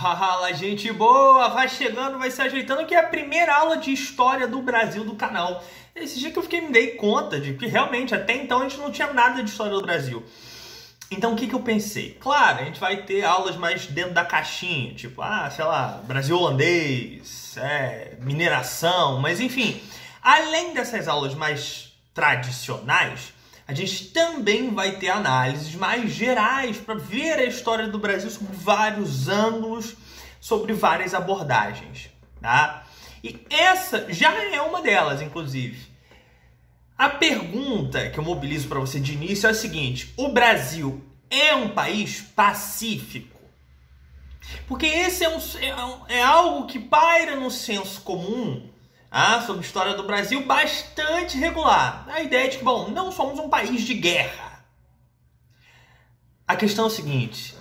Fala, gente boa! Vai chegando, vai se ajeitando, que é a primeira aula de história do Brasil do canal. Esse dia que eu me dei conta de que realmente até então a gente não tinha nada de história do Brasil. Então o que eu pensei? Claro, a gente vai ter aulas mais dentro da caixinha, tipo, sei lá, Brasil holandês, mineração, mas enfim. Além dessas aulas mais tradicionais, a gente também vai ter análises mais gerais para ver a história do Brasil sob vários ângulos, sobre várias abordagens, tá? E essa já é uma delas, inclusive. A pergunta que eu mobilizo para você de início é a seguinte: o Brasil é um país pacífico? Porque esse é algo que paira no senso comum sobre a história do Brasil bastante regular. A ideia de que, bom, não somos um país de guerra. A questão é o seguinte,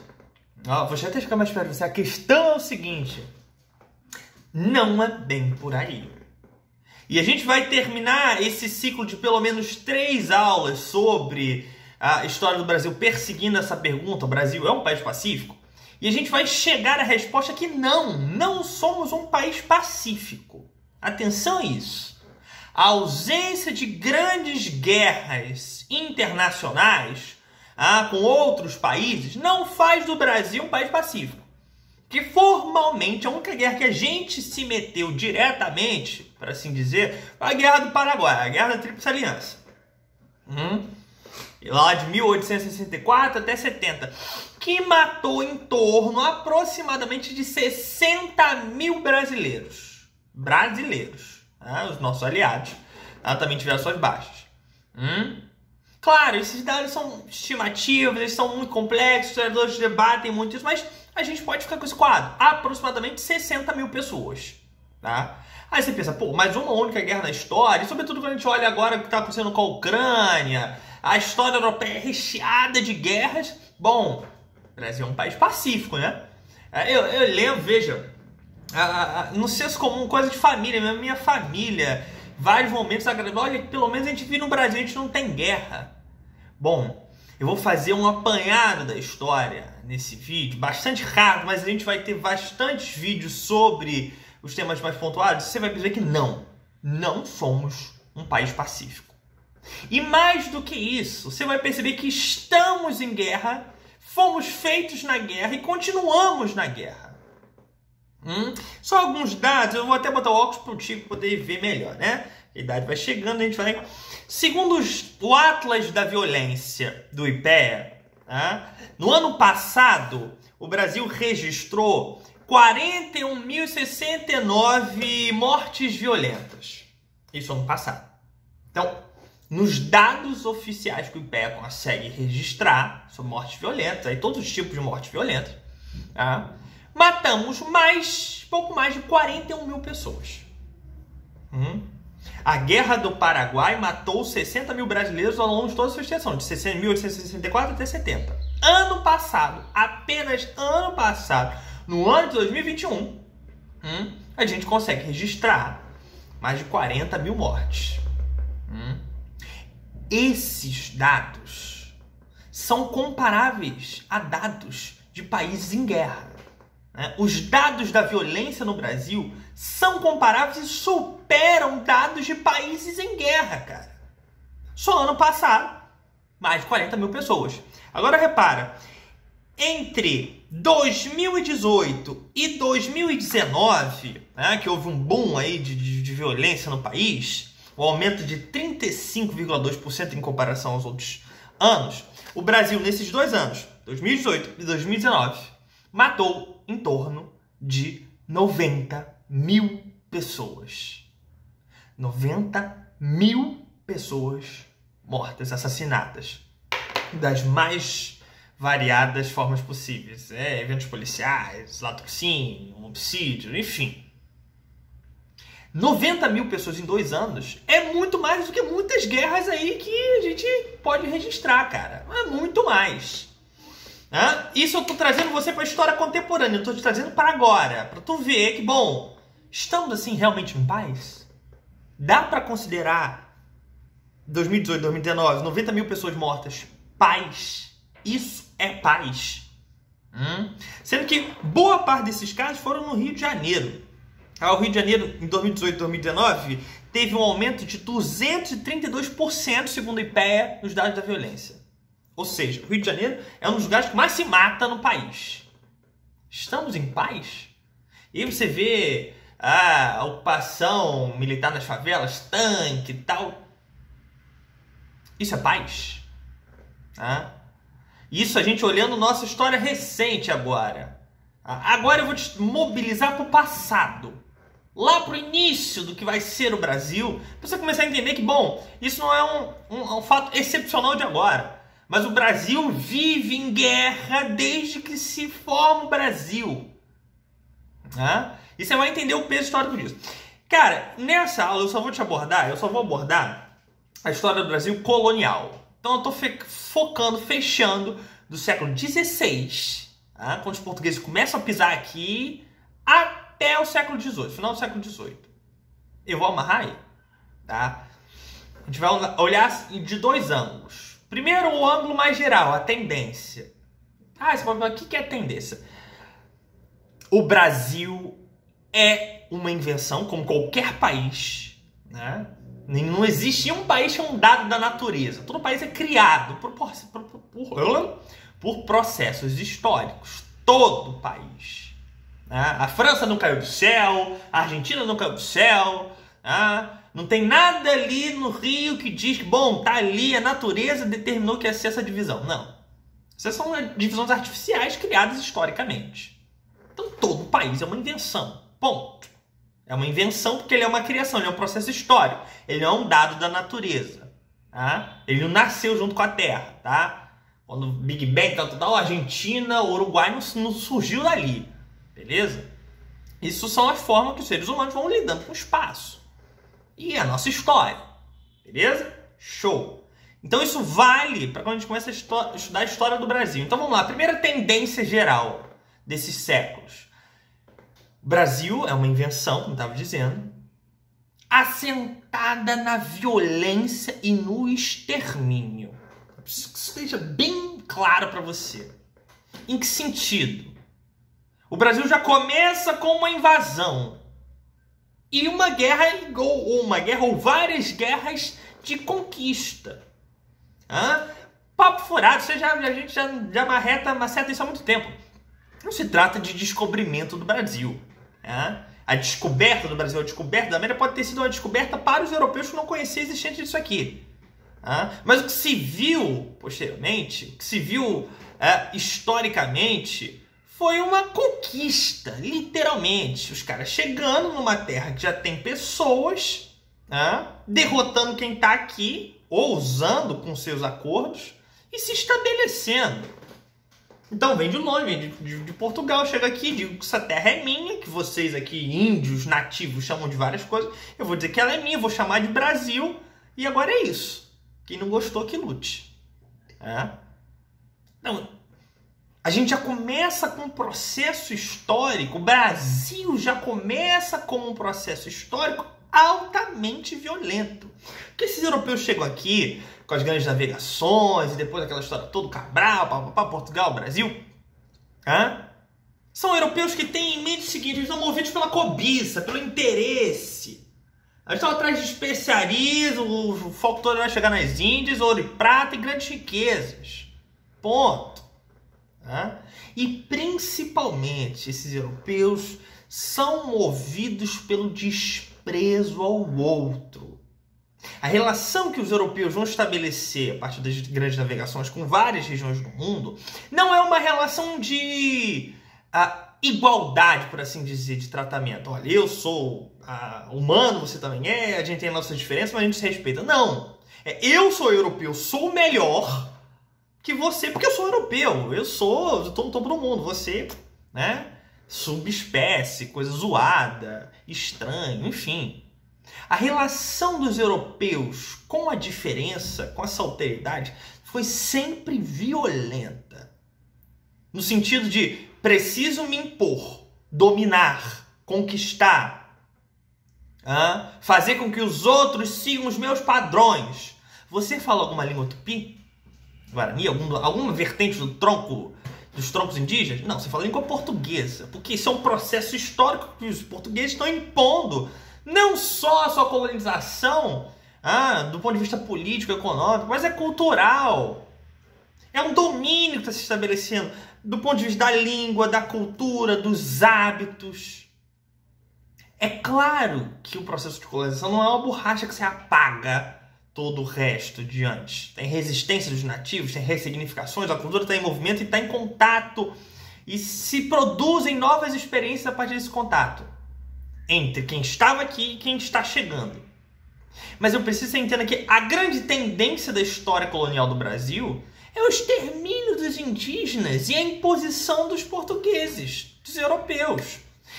vou já até ficar mais perto de você. A questão é o seguinte: não é bem por aí. E a gente vai terminar esse ciclo de pelo menos 3 aulas sobre a história do Brasil perseguindo essa pergunta: o Brasil é um país pacífico? E a gente vai chegar à resposta que não somos um país pacífico. Atenção a isso. A ausência de grandes guerras internacionais com outros países não faz do Brasil um país pacífico. Que formalmente a única guerra que a gente se meteu diretamente, para assim dizer, foi a Guerra do Paraguai, a Guerra da Tríplice Aliança. Lá de 1864 até 70, que matou em torno aproximadamente de 60 mil brasileiros, os nossos aliados, também tiveram suas baixas. Claro, esses dados são estimativas, eles são muito complexos, os historiadores debatem muito isso, mas a gente pode ficar com esse quadro: aproximadamente 60 mil pessoas, tá? Aí você pensa, mas uma única guerra na história, e sobretudo quando a gente olha agora o que está acontecendo com a Ucrânia, a história europeia é recheada de guerras. Bom, o Brasil é um país pacífico, né? Eu lembro, veja, no senso comum, coisa de família, minha família, vários momentos, olha, pelo menos a gente vive no Brasil, a gente não tem guerra. Bom, eu vou fazer um apanhado da história nesse vídeo, bastante raro, mas a gente vai ter bastantes vídeos sobre os temas mais pontuados. Você vai perceber que não somos um país pacífico. E mais do que isso, você vai perceber que estamos em guerra, fomos feitos na guerra e continuamos na guerra. Só alguns dados, eu vou até botar o óculos para o Tico poder ver melhor, né? A idade vai chegando, a gente vai... Segundo o Atlas da Violência do IPEA, no ano passado, o Brasil registrou 41.069 mortes violentas. Isso ano passado. Então, nos dados oficiais que o IPEA consegue registrar sobre mortes violentas, aí todos os tipos de mortes violentas, matamos pouco mais de 41 mil pessoas. A Guerra do Paraguai matou 60 mil brasileiros ao longo de toda a sua extensão, de 1864 até 70. Ano passado, apenas ano passado, no ano de 2021, a gente consegue registrar mais de 40 mil mortes. Esses dados são comparáveis a dados de países em guerra. Os dados da violência no Brasil são comparáveis e superam dados de países em guerra, cara. Só ano passado, mais de 40 mil pessoas. Agora repara, entre 2018 e 2019, que houve um boom aí de violência no país, um aumento de 35,2% em comparação aos outros anos, o Brasil, nesses 2 anos, 2018 e 2019, matou em torno de 90 mil pessoas. 90 mil pessoas mortas, assassinadas, das mais variadas formas possíveis. Eventos policiais, latrocínio, homicídio, enfim. 90 mil pessoas em 2 anos é muito mais do que muitas guerras aí que a gente pode registrar, cara. É muito mais. Isso eu tô trazendo você para a história contemporânea, eu tô te trazendo para agora, para tu ver que, bom, estamos assim realmente em paz? Dá para considerar 2018, 2019, 90 mil pessoas mortas paz? Isso é paz. Sendo que boa parte desses casos foram no Rio de Janeiro. O Rio de Janeiro, em 2018 e 2019, teve um aumento de 232%, segundo o IPEA, nos dados da violência. Ou seja, o Rio de Janeiro é um dos lugares que mais se mata no país. Estamos em paz? E aí você vê a ocupação militar nas favelas, tanque e tal. Isso é paz? Isso a gente olhando nossa história recente agora. Agora eu vou te mobilizar para o passado. Lá para o início do que vai ser o Brasil. Para você começar a entender que, bom, isso não é um fato excepcional de agora. Mas o Brasil vive em guerra desde que se forma o Brasil. E você vai entender o peso histórico disso. Cara, nessa aula eu só vou abordar a história do Brasil colonial. Então eu estou fechando do século XVI, quando os portugueses começam a pisar aqui, até o século XVIII, final do século XVIII. Eu vou amarrar aí. A gente vai olhar de dois ângulos. Primeiro, o ângulo mais geral, a tendência. Você pode falar, o que é a tendência? O Brasil é uma invenção, como qualquer país, Não existe um país que é um dado da natureza. Todo país é criado por processos históricos. Todo país. A França não caiu do céu, a Argentina não caiu do céu. Não tem nada ali no Rio que diz que, bom, tá ali, a natureza determinou que ia ser essa divisão. Não. Essas são divisões artificiais criadas historicamente. Então todo país é uma invenção. Ponto. É uma invenção porque ele é uma criação, ele é um processo histórico. Ele não é um dado da natureza. Ele não nasceu junto com a Terra. Quando o Big Bang, a Argentina, o Uruguai não surgiu dali. Beleza? Isso são as formas que os seres humanos vão lidando com o espaço. E a nossa história. Beleza? Show! Então isso vale para quando a gente começa a estudar a história do Brasil. Então vamos lá. Primeira tendência geral desses séculos. O Brasil é uma invenção, como eu estava dizendo, assentada na violência e no extermínio. Preciso que isso esteja bem claro para você. Em que sentido? O Brasil já começa com uma invasão. E uma guerra ou várias guerras de conquista. Papo furado, a gente já maceta isso há muito tempo. Não se trata de descobrimento do Brasil. A descoberta do Brasil, a descoberta da América pode ter sido uma descoberta para os europeus que não conheciam a existência disso aqui. Mas o que se viu posteriormente, o que se viu historicamente, foi uma conquista, literalmente. Os caras chegando numa terra que já tem pessoas, derrotando quem está aqui, ousando com seus acordos e se estabelecendo. Então vem de longe, vem de Portugal, chega aqui, digo que essa terra é minha, que vocês aqui, índios, nativos, chamam de várias coisas. Eu vou dizer que ela é minha, vou chamar de Brasil, e agora é isso. Quem não gostou, que lute. Então, a gente já começa com um processo histórico, o Brasil já começa com um processo histórico altamente violento. Porque esses europeus chegam aqui com as grandes navegações e depois aquela história toda, Cabral, Portugal, Brasil. São europeus que têm em mente o seguinte: eles são movidos pela cobiça, pelo interesse. Eles estão atrás de especiarias, o foco todo vai chegar nas Índias, ouro e prata e grandes riquezas. Ponto. E principalmente esses europeus são movidos pelo desprezo ao outro. A relação que os europeus vão estabelecer a partir das grandes navegações com várias regiões do mundo não é uma relação de igualdade, por assim dizer, de tratamento. Olha, eu sou humano, você também é, a gente tem nossas diferenças, mas a gente se respeita. Não. Eu sou europeu, sou melhor que você, porque eu sou europeu. Eu estou no topo do mundo. Você, subespécie, coisa zoada, estranho, enfim. A relação dos europeus com a diferença, com essa alteridade, foi sempre violenta. No sentido de preciso me impor, dominar, conquistar, fazer com que os outros sigam os meus padrões. Você fala alguma língua tupi? Guarani? Alguma vertente do tronco dos troncos indígenas? Não, você fala língua portuguesa, porque isso é um processo histórico que os portugueses estão impondo, não só a sua colonização, do ponto de vista político, econômico, mas é cultural. É um domínio que está se estabelecendo do ponto de vista da língua, da cultura, dos hábitos. É claro que o processo de colonização não é uma borracha que você apaga todo o resto de antes. Tem resistência dos nativos, tem ressignificações, a cultura está em movimento e está em contato. E se produzem novas experiências a partir desse contato entre quem estava aqui e quem está chegando. Mas eu preciso que você entenda que a grande tendência da história colonial do Brasil é o extermínio dos indígenas e a imposição dos portugueses, dos europeus.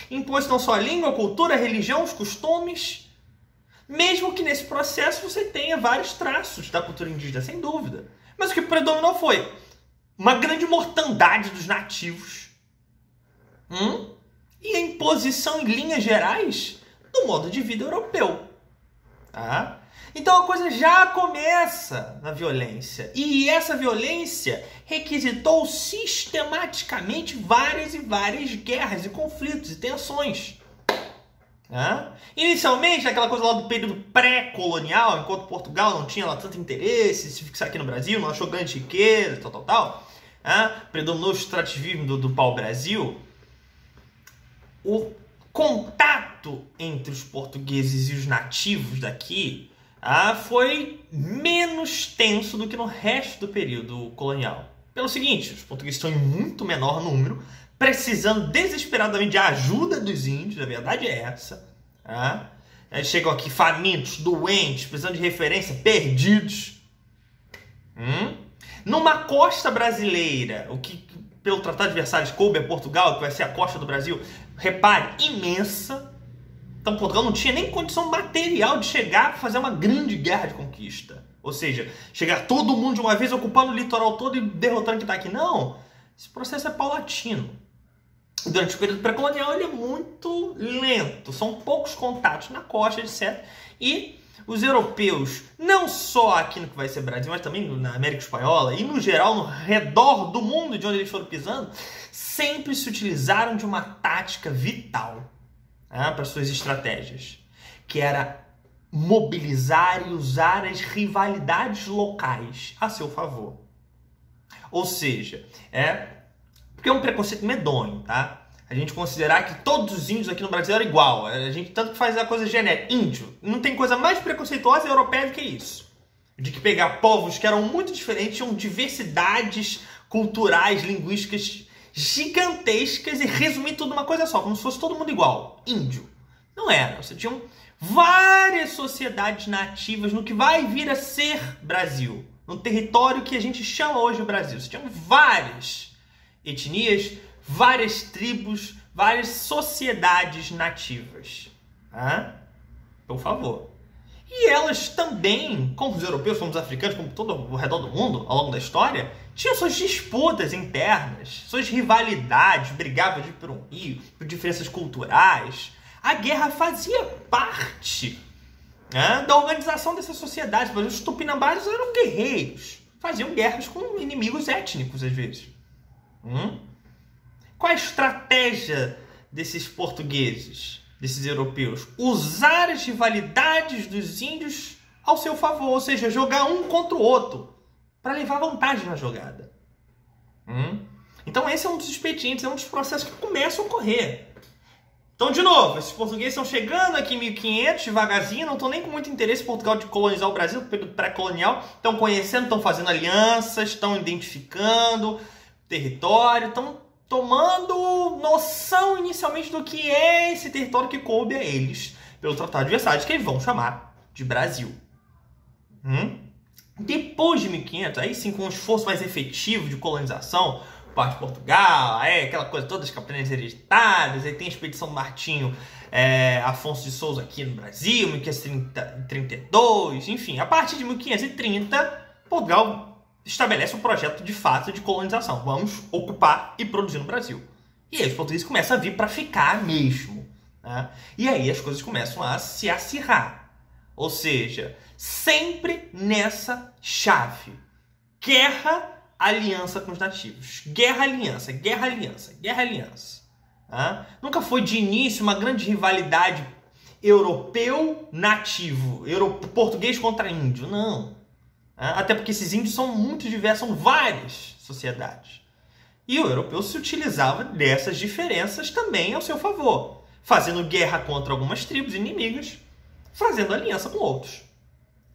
Impôs não só a língua, a cultura, a religião, os costumes. Mesmo que nesse processo você tenha vários traços da cultura indígena, sem dúvida. Mas o que predominou foi uma grande mortandade dos nativos e a imposição em linhas gerais do modo de vida europeu. Tá? Então a coisa já começa na violência. E essa violência requisitou sistematicamente várias e várias guerras e conflitos e tensões. Inicialmente, aquela coisa lá do período pré-colonial, enquanto Portugal não tinha lá tanto interesse em se fixar aqui no Brasil, não achou grande riqueza, tal. Predominou o extrativismo do pau-brasil. O contato entre os portugueses e os nativos daqui foi menos tenso do que no resto do período colonial. Pelo seguinte, os portugueses estão em muito menor número, precisando desesperadamente de ajuda dos índios, a verdade é essa. Eles chegam aqui famintos, doentes, precisando de referência, perdidos. Numa costa brasileira, o que pelo Tratado de Versalhes coube a Portugal, que vai ser a costa do Brasil, repare, imensa. Então Portugal não tinha nem condição material de chegar para fazer uma grande guerra de conquista. Ou seja, chegar todo mundo de uma vez ocupando o litoral todo e derrotando quem está aqui. Não, esse processo é paulatino. Durante o período pré-colonial ele é muito lento, são poucos contatos na costa, etc. E os europeus, não só aqui no que vai ser Brasil, mas também na América Espanhola e no geral no redor do mundo de onde eles foram pisando, sempre se utilizaram de uma tática vital para suas estratégias, que era mobilizar e usar as rivalidades locais a seu favor. Ou seja, porque é um preconceito medonho, tá? A gente considerar que todos os índios aqui no Brasil eram igual. A gente tanto que faz a coisa genérica. Índio. Não tem coisa mais preconceituosa e europeia do que isso. De que pegar povos que eram muito diferentes, tinham diversidades culturais, linguísticas gigantescas e resumir tudo numa coisa só, como se fosse todo mundo igual. Índio. Não era. Você tinha várias sociedades nativas no que vai vir a ser Brasil. No território que a gente chama hoje de Brasil. Você tinha várias etnias, várias tribos, várias sociedades nativas. Por favor. E elas também, como os europeus, como os africanos, como todo o redor do mundo, ao longo da história, tinham suas disputas internas, suas rivalidades, brigavam por um rio, por diferenças culturais. A guerra fazia parte da organização dessa sociedade. Por exemplo, os tupinambás eram guerreiros, faziam guerras com inimigos étnicos às vezes. Qual a estratégia desses portugueses, desses europeus? Usar as rivalidades dos índios ao seu favor, ou seja, jogar um contra o outro, para levar vantagem na jogada. Então esse é um dos expedientes, é um dos processos que começam a ocorrer. Então, de novo, esses portugueses estão chegando aqui em 1500, devagarzinho, não estão nem com muito interesse em Portugal de colonizar o Brasil, período pré-colonial, estão conhecendo, estão fazendo alianças, estão identificando território, estão tomando noção inicialmente do que é esse território que coube a eles pelo Tratado de Versalhes, que eles vão chamar de Brasil. Depois de 1500, aí sim com um esforço mais efetivo de colonização, parte de Portugal, aquela coisa toda, as capitanias hereditárias, aí tem a expedição do Martinho Afonso de Souza aqui no Brasil, 1532, enfim, a partir de 1530, Portugal estabelece um projeto de fato de colonização. Vamos ocupar e produzir no Brasil. E aí os portugueses começam a vir para ficar mesmo. E aí as coisas começam a se acirrar. Ou seja, sempre nessa chave. Guerra aliança com os nativos. Guerra-aliança, guerra-aliança, guerra-aliança. Nunca foi de início uma grande rivalidade europeu-nativo, português contra índio, não. Até porque esses índios são muito diversos, são várias sociedades. E o europeu se utilizava dessas diferenças também ao seu favor, fazendo guerra contra algumas tribos inimigas, fazendo aliança com outros.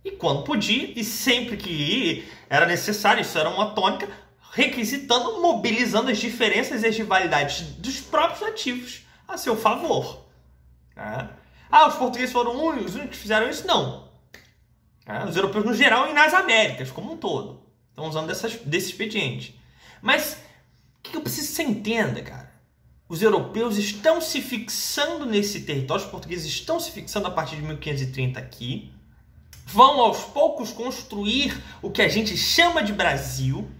E quando podia, e sempre que era necessário, isso era uma tônica, requisitando, mobilizando as diferenças e as rivalidades dos próprios nativos a seu favor. Os portugueses foram os únicos que fizeram isso? Não. Os europeus no geral e nas Américas, como um todo, estão usando desse expediente. Mas o que eu preciso que você entenda, cara? Os europeus estão se fixando nesse território, os portugueses estão se fixando a partir de 1530 aqui, vão aos poucos construir o que a gente chama de Brasil,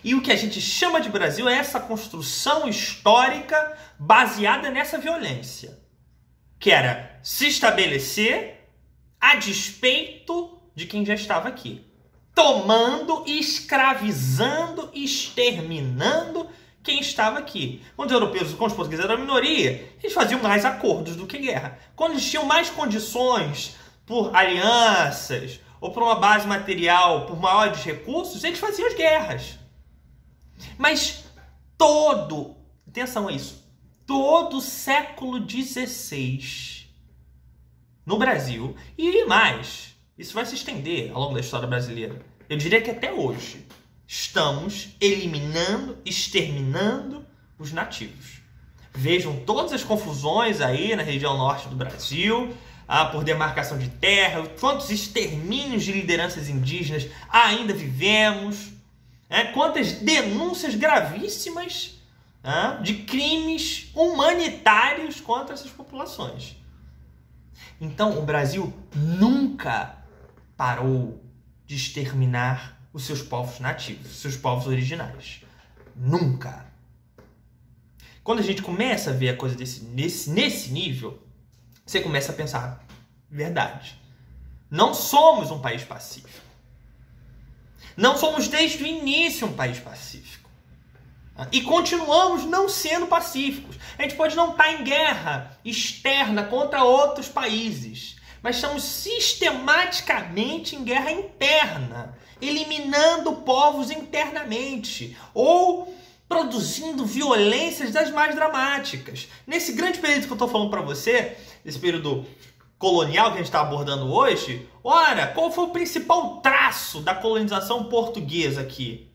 e o que a gente chama de Brasil é essa construção histórica baseada nessa violência, que era se estabelecer a despeito de quem já estava aqui, tomando, escravizando, exterminando quem estava aqui. Quando os europeus, com os portugueses eram a minoria, eles faziam mais acordos do que guerra. Quando eles tinham mais condições por alianças ou por uma base material, por maiores recursos, eles faziam as guerras. Mas atenção a isso, todo o século XVI no Brasil, e mais, isso vai se estender ao longo da história brasileira, eu diria que até hoje, estamos eliminando, exterminando os nativos. Vejam todas as confusões aí na região norte do Brasil, por demarcação de terra, quantos extermínios de lideranças indígenas ainda vivemos, quantas denúncias gravíssimas de crimes humanitários contra essas populações. Então, o Brasil nunca parou de exterminar os seus povos nativos, os seus povos originários. Nunca. Quando a gente começa a ver a coisa nesse nível, você começa a pensar, verdade, não somos um país pacífico. Não somos desde o início um país pacífico. E continuamos não sendo pacíficos. A gente pode não estar em guerra externa contra outros países, mas estamos sistematicamente em guerra interna, eliminando povos internamente, ou produzindo violências das mais dramáticas. Nesse grande período que eu estou falando para você, esse período colonial que a gente está abordando hoje, ora, qual foi o principal traço da colonização portuguesa aqui?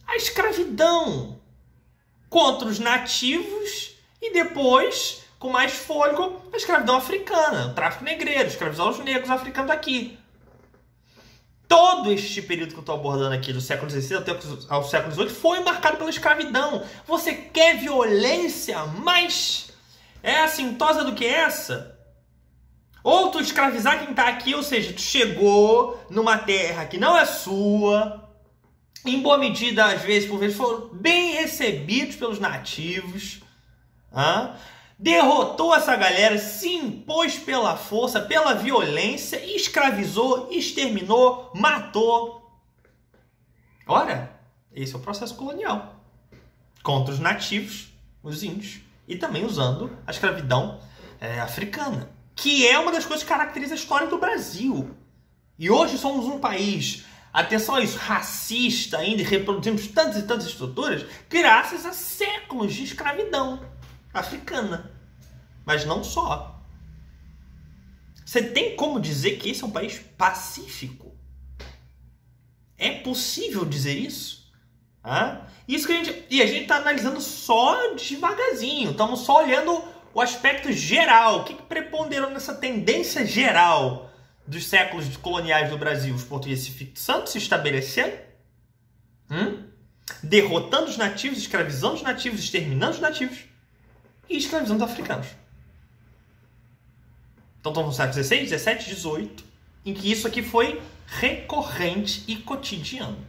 A escravidão contra os nativos e depois, com mais fôlego, a escravidão africana, o tráfico negreiro, escravizar os negros africanos aqui. Todo este período que eu estou abordando aqui, do século XVI até ao século XVIII, foi marcado pela escravidão. Você quer violência mais assintosa do que essa? Ou tu escravizar quem está aqui, ou seja, tu chegou numa terra que não é sua, em boa medida, às vezes, por vezes, foram bem recebidos pelos nativos, derrotou essa galera, se impôs pela força, pela violência, escravizou, exterminou, matou. Ora, esse é o processo colonial. Contra os nativos, os índios, e também usando a escravidão africana, que é uma das coisas que caracteriza a história do Brasil. E hoje somos um país, atenção a isso, racista ainda, e reproduzimos tantas e tantas estruturas graças a séculos de escravidão africana. Mas não só. Você tem como dizer que esse é um país pacífico? É possível dizer isso? Isso que a gente está analisando só devagarzinho. Estamos só olhando o aspecto geral. O que preponderou nessa tendência geral dos séculos coloniais do Brasil? Os portugueses se fixando, se estabelecendo, derrotando os nativos, escravizando os nativos, exterminando os nativos e escravizando os africanos. Então estamos no século XVI, XVII, XVIII, em que isso aqui foi recorrente e cotidiano.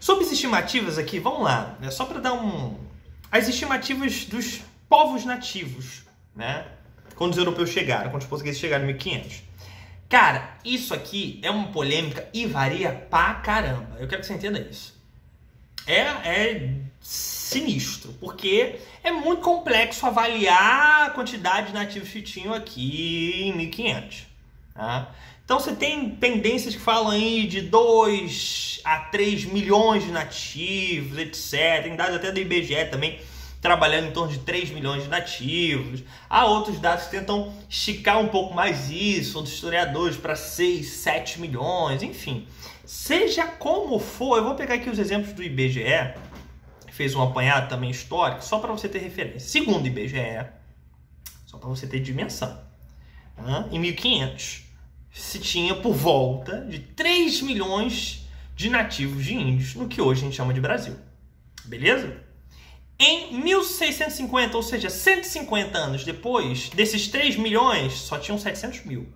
Sobre as estimativas aqui, vamos lá. Só para dar as estimativas dos povos nativos, quando os europeus chegaram, quando os portugueses chegaram em 1500. Cara, isso aqui é uma polêmica e varia pra caramba. Eu quero que você entenda isso. É sinistro, porque é muito complexo avaliar a quantidade de nativos que tinham aqui em 1500. Tá? Então você tem tendências que falam aí de 2 a 3 milhões de nativos, etc. Tem dados até do IBGE também trabalhando em torno de 3 milhões de nativos. Há outros dados que tentam esticar um pouco mais isso, outros historiadores, para 6, 7 milhões, enfim. Seja como for, eu vou pegar aqui os exemplos do IBGE, que fez um apanhado também histórico, só para você ter referência. Segundo o IBGE, só para você ter dimensão, em 1500 se tinha por volta de 3 milhões de nativos de índios, no que hoje a gente chama de Brasil. Beleza? Em 1650, ou seja, 150 anos depois, desses 3 milhões, só tinham 700 mil.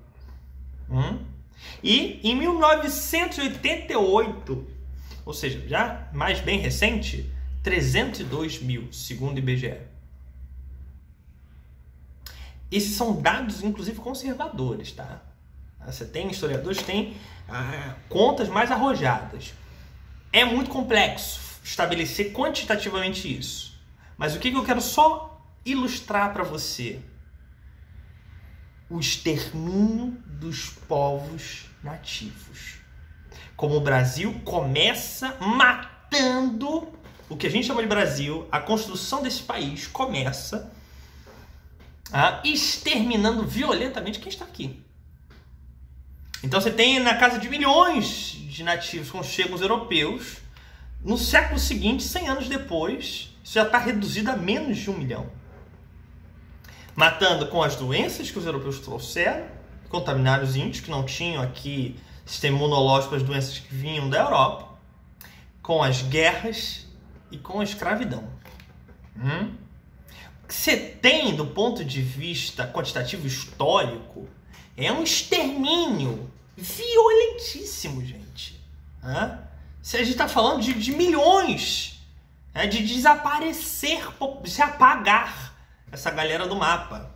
E em 1988, ou seja, já mais bem recente, 302 mil, segundo o IBGE. Esses são dados, inclusive, conservadores, tá? Você tem historiadores que têm contas mais arrojadas. É muito complexo estabelecer quantitativamente isso. Mas o que eu quero só ilustrar para você? O extermínio dos povos nativos. Como o Brasil começa matando o que a gente chama de Brasil, a construção desse país começa exterminando violentamente quem está aqui. Então você tem na casa de milhões de nativos quando chegam os europeus. No século seguinte, 100 anos depois, isso já está reduzido a menos de 1 milhão. Matando com as doenças que os europeus trouxeram, contaminaram os índios que não tinham aqui sistema imunológico, as doenças que vinham da Europa, com as guerras e com a escravidão. O que você tem do ponto de vista quantitativo histórico é um extermínio violentíssimo, gente. Se a gente está falando de milhões, de desaparecer, de se apagar essa galera do mapa.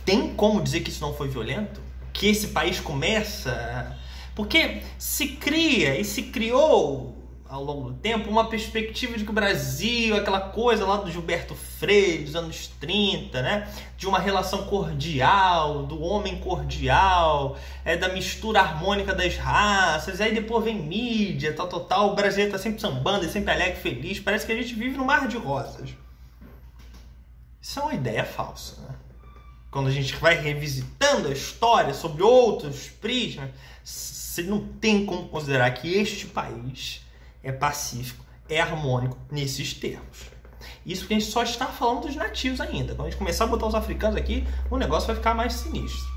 Tem como dizer que isso não foi violento? Que esse país começa... Porque se cria e se criou ao longo do tempo uma perspectiva de que o Brasil, aquela coisa lá do Gilberto Freire, dos anos 30, né? De uma relação cordial, do homem cordial, da mistura harmônica das raças, aí depois vem mídia, tal, o brasileiro tá sempre sambando, sempre alegre, feliz, parece que a gente vive no mar de rosas. Isso é uma ideia falsa, né? Quando a gente vai revisitando a história sobre outros prismas, você não tem como considerar que este país é pacífico, é harmônico nesses termos. Isso porque a gente só está falando dos nativos ainda. Quando a gente começar a botar os africanos aqui, o negócio vai ficar mais sinistro.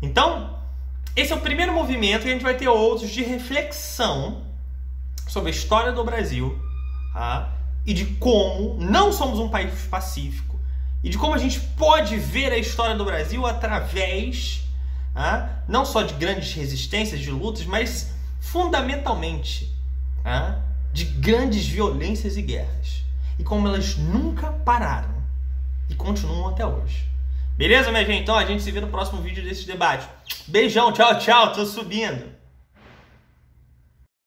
Então, esse é o primeiro movimento e a gente vai ter outros de reflexão sobre a história do Brasil e de como não somos um país pacífico e de como a gente pode ver a história do Brasil através não só de grandes resistências, de lutas, mas fundamentalmente de grandes violências e guerras. E como elas nunca pararam e continuam até hoje. Beleza, minha gente? Então a gente se vê no próximo vídeo desse debate. Beijão, tchau, tô subindo.